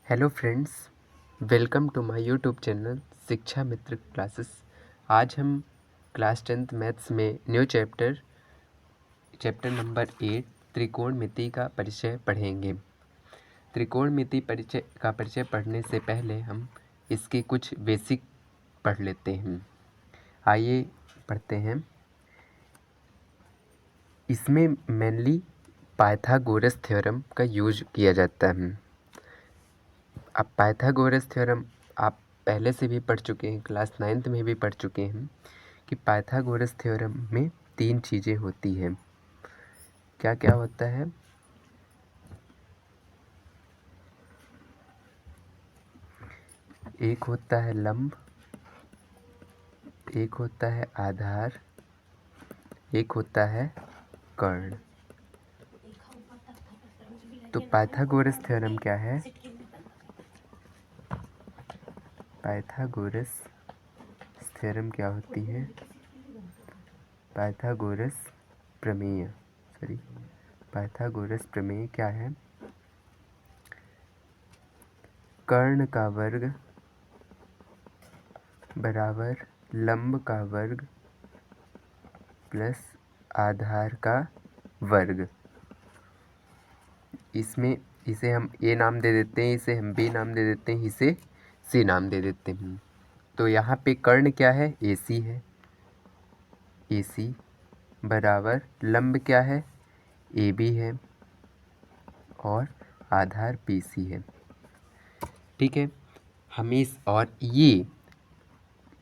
Hello friends, welcome to my YouTube channel Shiksha Mitra classes. आज हम class 10th maths में new chapter number 8 त्रिकोणमिति का परिचय पढ़ेंगे। त्रिकोणमिति का परिचय पढ़ने से पहले हम इसके कुछ बेसिक पढ़ लेते हैं। आइए पढ़ते हैं। इसमें मेनली पाइथागोरस थ्योरम का यूज किया जाता है। अब पाइथागोरस थ्योरम आप पहले से भी पढ़ चुके हैं, क्लास 9th में भी पढ़ चुके हैं कि पाइथागोरस थ्योरम में 3 चीज़ें होती हैं। क्या क्या होता है? एक होता है लंब, एक होता है आधार, एक होता है कर्ण। तो पाइथागोरस थ्योरम क्या है? पाइथागोरस थ्योरम क्या होती है? पाइथागोरस प्रमेय पाइथागोरस प्रमेय क्या है? कर्ण का वर्ग बराबर लंब का वर्ग प्लस आधार का वर्ग। इसमें इसे हम ए नाम दे देते हैं, इसे हम बी नाम दे देते हैं, इसे सी नाम दे देते हैं। तो यहाँ पे कर्ण क्या है? ए सी है। ए सी बराबर लंब क्या है? ए बी है और आधार पी सी है। ठीक है। और ये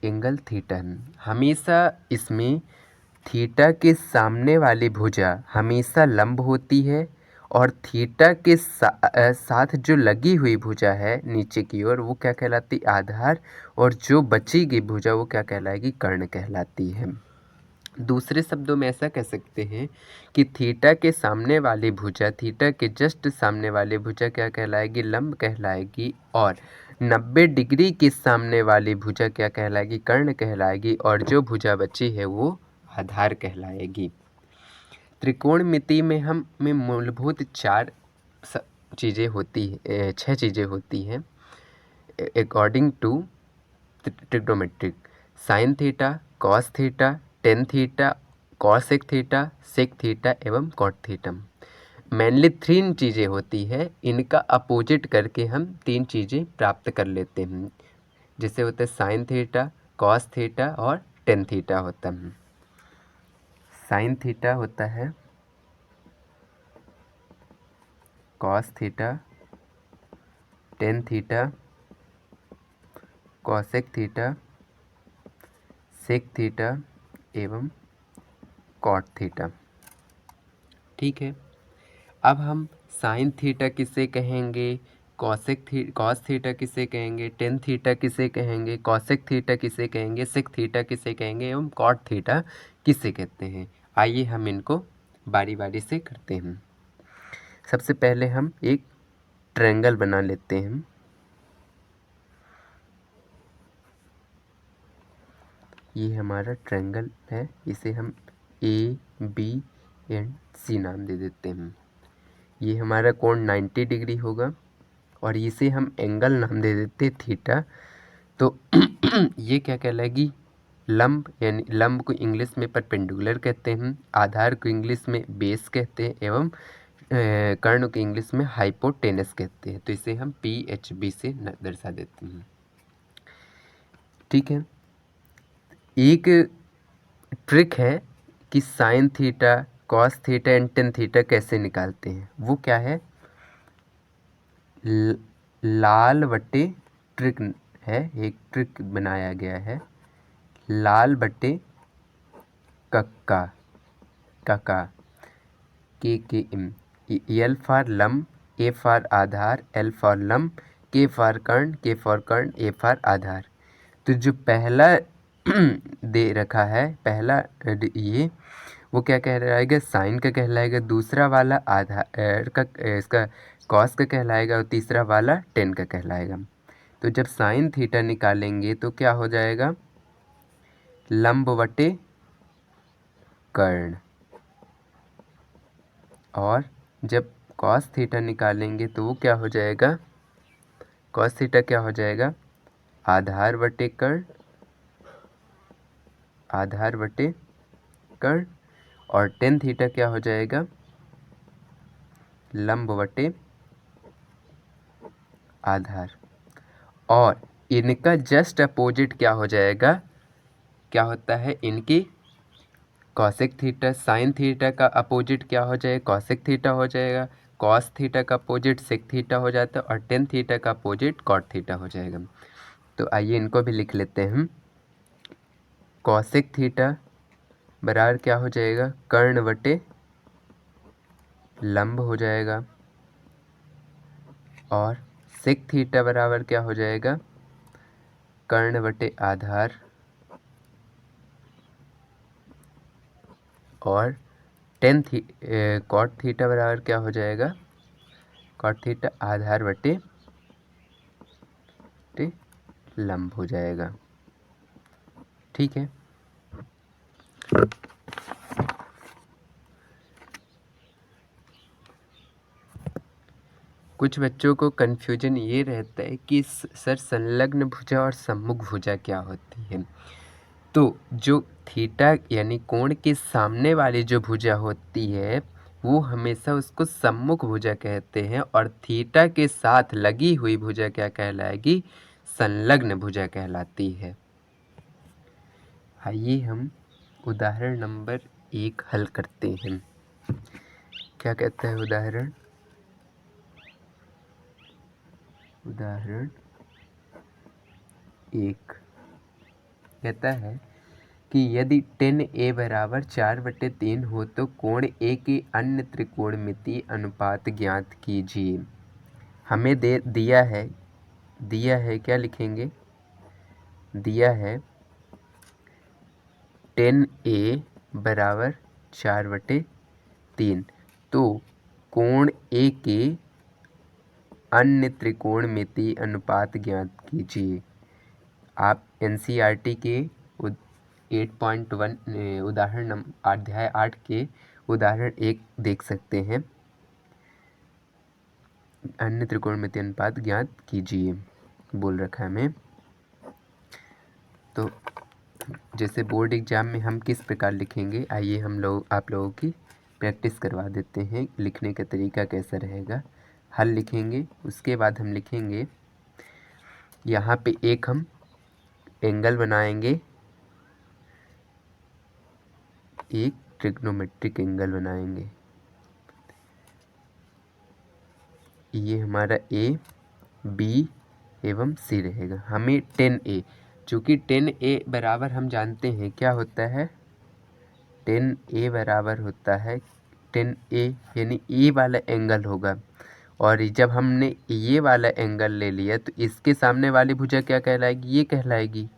एंगल थीटा है। हमेशा इसमें थीटा के सामने वाली भुजा हमेशा लंब होती है और थीटा के साथ जो लगी हुई भुजा है नीचे की ओर वो क्या कहलाती? आधार। और जो बची गई भुजा वो क्या कहलाएगी? कर्ण कहलाती है। दूसरे शब्दों में ऐसा कह सकते हैं कि थीटा के सामने वाली भुजा, थीटा के जस्ट सामने वाली भुजा क्या कहलाएगी? लंब कहलाएगी। और 90 डिग्री के सामने वाली भुजा क्या कहलाएगी? कर्ण कहलाएगी। और जो भुजा बची है वो आधार कहलाएगी। त्रिकोणमिति में हमें मूलभूत 6 चीज़ें होती हैं according to trigonometric: sine theta, cos theta, tan theta, cosec theta, sec theta एवं कॉट थीटा। मेनली 3 चीज़ें होती है, इनका अपोजिट करके हम 3 चीज़ें प्राप्त कर लेते हैं। जैसे होता है साइन थीटा, कॉस थीटा और टेन थीटा होता है। साइन थीटा होता है cos theta, tan theta, cosec theta, sec theta एवं कॉट थीटा। ठीक है। अब हम साइन थीटा किसे कहेंगे, कॉस थीटा किसे कहेंगे, टेन थीटा किसे कहेंगे, कॉसेक थीटा किसे कहेंगे, सेक थीटा किसे कहेंगे एवं कॉट थीटा किसे कहते हैं। आइए हम इनको बारी बारी से करते हैं। सबसे पहले हम एक ट्रायंगल बना लेते हैं। ये हमारा ट्रायंगल है, इसे हम ए बी एंड सी नाम दे देते हैं। ये हमारा कोण 90 डिग्री होगा और इसे हम एंगल नाम दे देते थीटा। तो ये क्या कहलाएगी? लंब। यानी लंब को इंग्लिश में परपेंडिकुलर कहते हैं, आधार को इंग्लिश में बेस कहते हैं एवं कर्ण को इंग्लिश में हाइपोटेनस कहते हैं। तो इसे हम PHB से दर्शा देते हैं। ठीक है। एक ट्रिक है कि sign theta, cos theta and tan theta कैसे निकालते हैं। वो क्या है? लाल बट्टे ट्रिक है, एक ट्रिक बनाया गया है। लाल बट्टे कक्का, कका, के एम। एल फॉर लंब, A for Aadhaar, L for लंब, के फॉर कर्ण, के फॉर कर्ण, ए फॉर आधार। तो जो पहला दे रखा है, पहला ये वो क्या कहलाएगा? साइन का कहलाएगा। दूसरा वाला आधार का, इसका कॉस का कहलाएगा और तीसरा वाला टेन का कहलाएगा। तो जब साइन थीटा निकालेंगे तो क्या हो जाएगा? लंब बटे कर्ण। और जब कॉस थीटा निकालेंगे तो वो क्या हो जाएगा? कॉस थीटा क्या हो जाएगा, आधार बटे कर्ण, आधार बटे कर्ण, और टेन थीटा क्या हो जाएगा, लंब बटे आधार। और इनका जस्ट अपोजिट क्या हो जाएगा, क्या होता है, इनकी कॉसेक थीटा, साइन थीटा का अपोजिट क्या हो जाएगा, कॉसेक थीटा हो जाएगा, कॉस थीटा का अपोजिट सेक थीटा हो जाता है, और टेन थीटा का अपोजिट कॉट थीटा हो जाएगा। तो आइए इनको भी लिख लेते हैं हम। कॉसेक थीटा बराबर क्या हो जाएगा, कर्ण बटे लंब हो जाएगा, और सेक थीटा बराबर क्या हो जाएगा, कर्ण बटे आधार, और कॉट थीटा बराबर क्या हो जाएगा, कॉट थीटा आधार बटे लंब हो जाएगा। ठीक है। कुछ बच्चों को कन्फ्यूजन ये रहता है कि सर संलग्न भुजा और सम्मुख भुजा क्या होती है। तो जो थीटा यानी कोण के सामने वाली जो भुजा होती है वो हमेशा उसको सम्मुख भुजा कहते हैं, और थीटा के साथ लगी हुई भुजा क्या कहलाएगी, संलग्न भुजा कहलाती है। आइए हम उदाहरण नंबर 1 हल करते हैं। क्या कहता है उदाहरण 1 कहता है कि यदि tan A बराबर 4/3 हो तो कोण A के अन्य त्रिकोणमितीय अनुपात ज्ञात कीजिए। हमें दिया है क्या लिखेंगे, दिया है tan A बराबर 4/3, तो कोण A के अन्य त्रिकोणमितीय अनुपात ज्ञात कीजिए। आप NCERT के 8.1 उदाहरण अध्याय 8 के उदाहरण 1 देख सकते हैं। अन्य त्रिकोणमितीय अनुपात ज्ञात कीजिए बोल रखा है हमें। तो जैसे बोर्ड एग्जाम में हम किस प्रकार लिखेंगे, आइए आप लोगों की प्रैक्टिस करवा देते हैं। लिखने का तरीका कैसा रहेगा, हल लिखेंगे, उसके बाद हम लिखेंगे यहाँ पे एक हम एंगल बनाएंगे, एक ट्रिग्नोमेट्रिक एंगल बनाएंगे। ये हमारा ए, बी एवं सी रहेगा। हमें tan A, चूँकि tan A बराबर हम जानते हैं क्या होता है, tan A बराबर होता है tan A यानी ये वाला एंगल होगा, और जब हमने ये वाला एंगल ले लिया तो इसके सामने वाली भुजा क्या कहलाएगी, ये कहलाएगी।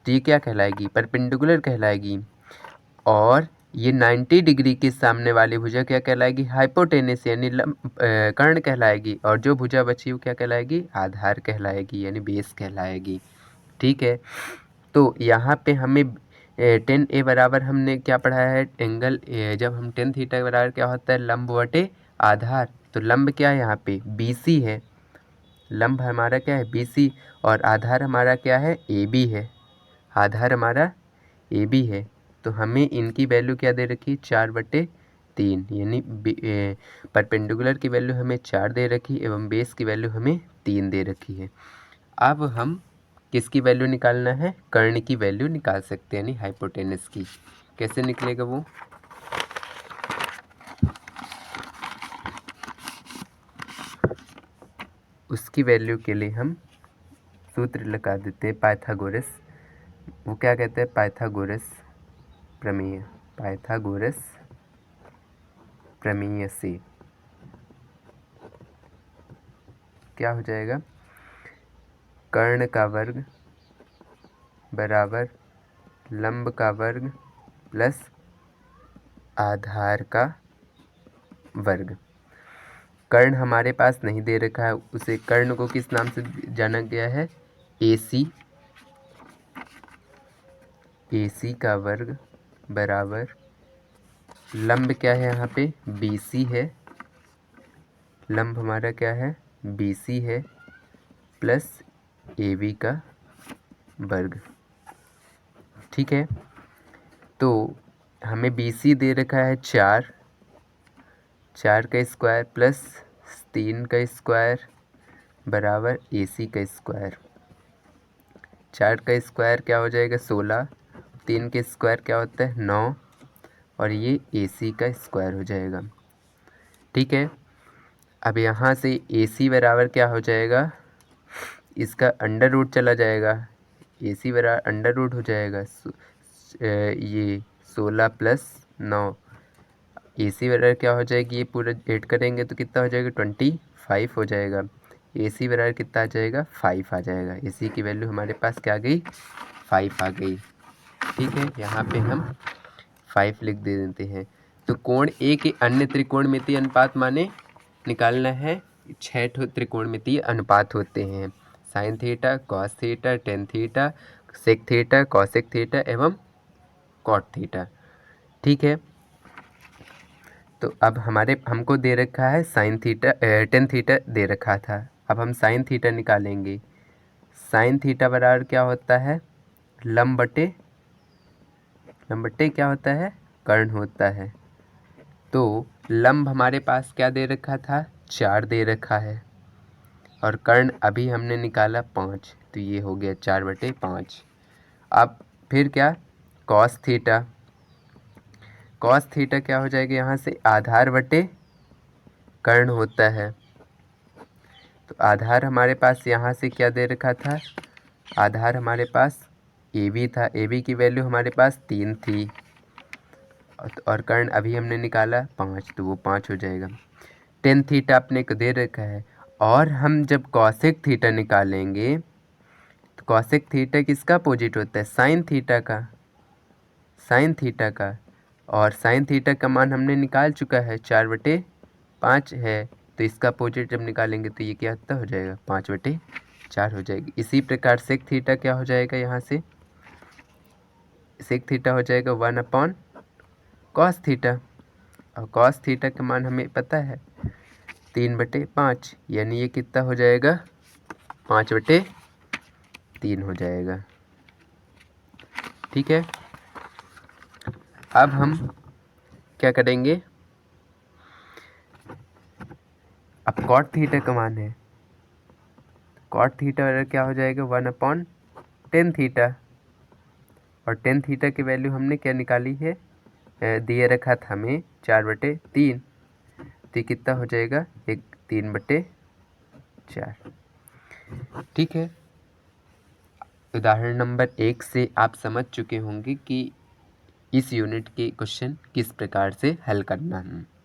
तो ये क्या कहलाएगी, परपेंडिकुलर कहलाएगी। और ये 90 डिग्री के सामने वाली भुजा क्या कहलाएगी, हाइपोटेनस यानी कर्ण कहलाएगी। और जो भुजा बची वो क्या कहलाएगी, आधार कहलाएगी यानी बेस कहलाएगी। ठीक है। तो यहाँ पे हमें tan A बराबर हमने क्या पढ़ा है, एंगल जब हम tan थीटा बराबर क्या होता है, लंब बटे आधार। तो लंब क्या है यहाँ पे, BC है, लंब हमारा क्या है BC, और आधार हमारा क्या है AB है, आधार हमारा AB है। तो हमें इनकी वैल्यू क्या दे रखी, 4/3, यानी परपेंडिकुलर की वैल्यू हमें 4 दे रखी एवं बेस की वैल्यू हमें 3 दे रखी है। अब हम किसकी वैल्यू निकालना है, कर्ण की वैल्यू निकाल सकते हैं, यानी हाइपोटेनस की। कैसे निकलेगा वो, उसकी वैल्यू के लिए हम सूत्र लगा देते हैं, पाइथागोरस। वो क्या कहते हैं, पाइथागोरस प्रमेय, पाइथागोरस प्रमेय से क्या हो जाएगा, कर्ण का वर्ग बराबर लंब का वर्ग प्लस आधार का वर्ग। कर्ण हमारे पास नहीं दे रखा है, उसे कर्ण को किस नाम से जाना गया है, AC, AC का वर्ग बराबर लंब क्या है यहाँ पे BC है, लंब हमारा क्या है BC है, प्लस AB का वर्ग। ठीक है, तो हमें BC दे रखा है 4 का स्क्वायर प्लस 3 का स्क्वायर बराबर AC का स्क्वायर। 4 का स्क्वायर क्या हो जाएगा 16, 3 के स्क्वायर क्या होता है 9, और ये AC का स्क्वायर हो जाएगा। ठीक है, अब यहाँ से AC बराबर क्या हो जाएगा, इसका अंडर रूट चला जाएगा, AC बराबर अंडर रूट हो जाएगा ये 16 प्लस 9, AC बराबर क्या हो जाएगी, ये पूरा ऐड करेंगे तो कितना हो जाएगा 25 हो जाएगा। AC बराबर कितना आ जाएगा 5 आ जाएगा। AC की वैल्यू हमारे पास क्या आ गई 5 आ गई। ठीक है, यहाँ पे हम 5 लिख दे देते हैं। तो कोण A के अन्य त्रिकोणमितीय अनुपात माने निकालना है। 6 त्रिकोणमितीय अनुपात होते हैं, sine theta, cos theta, tan theta, sec theta, cosec theta एवं कॉट थीटा। ठीक है, तो अब हमको दे रखा है साइन थीटा, टेन थीटा दे रखा था। अब हम साइन थीटा निकालेंगे। साइन थीटा बराबर क्या होता है लंब बटे क्या होता है कर्ण होता है। तो लंब हमारे पास क्या दे रखा था 4 दे रखा है, और कर्ण अभी हमने निकाला 5, तो ये हो गया 4/5। अब फिर क्या कॉस थीटा, कॉस थीटा क्या हो जाएगा यहाँ से आधार बटे कर्ण होता है। तो आधार हमारे पास यहाँ से क्या दे रखा था, आधार हमारे पास AB था, AB की वैल्यू हमारे पास 3 थी, और कर्ण अभी हमने निकाला 5, तो वो 5 हो जाएगा। टेन थीटा अपने को दे रखा है, और हम जब कॉसेक थीटा निकालेंगे तो कॉसेक थीटा किसका अपोजिट होता है साइन थीटा का, साइन थीटा का, और साइन थीटा का मान हमने निकाल चुका है 4/5 है, तो इसका अपोजिट जब निकालेंगे तो ये क्या हो जाएगा 5/4 हो जाएगी। इसी प्रकार सेक थीटा क्या हो जाएगा, यहाँ से सेक थीटा हो जाएगा 1/cos थीटा, और cos थीटा का मान हमें पता है 3/5, यानी ये कितना हो जाएगा 5/3 हो जाएगा। ठीक है, अब हम क्या करेंगे, अब कॉट थीटा का मान है, कॉट थीटा क्या हो जाएगा 1/tan थीटा, और टेन थीटा की वैल्यू हमने क्या निकाली है दिए रखा था हमें 4/3, तो कितना हो जाएगा 3/4। ठीक है, उदाहरण नंबर 1 से आप समझ चुके होंगे कि इस यूनिट के क्वेश्चन किस प्रकार से हल करना है।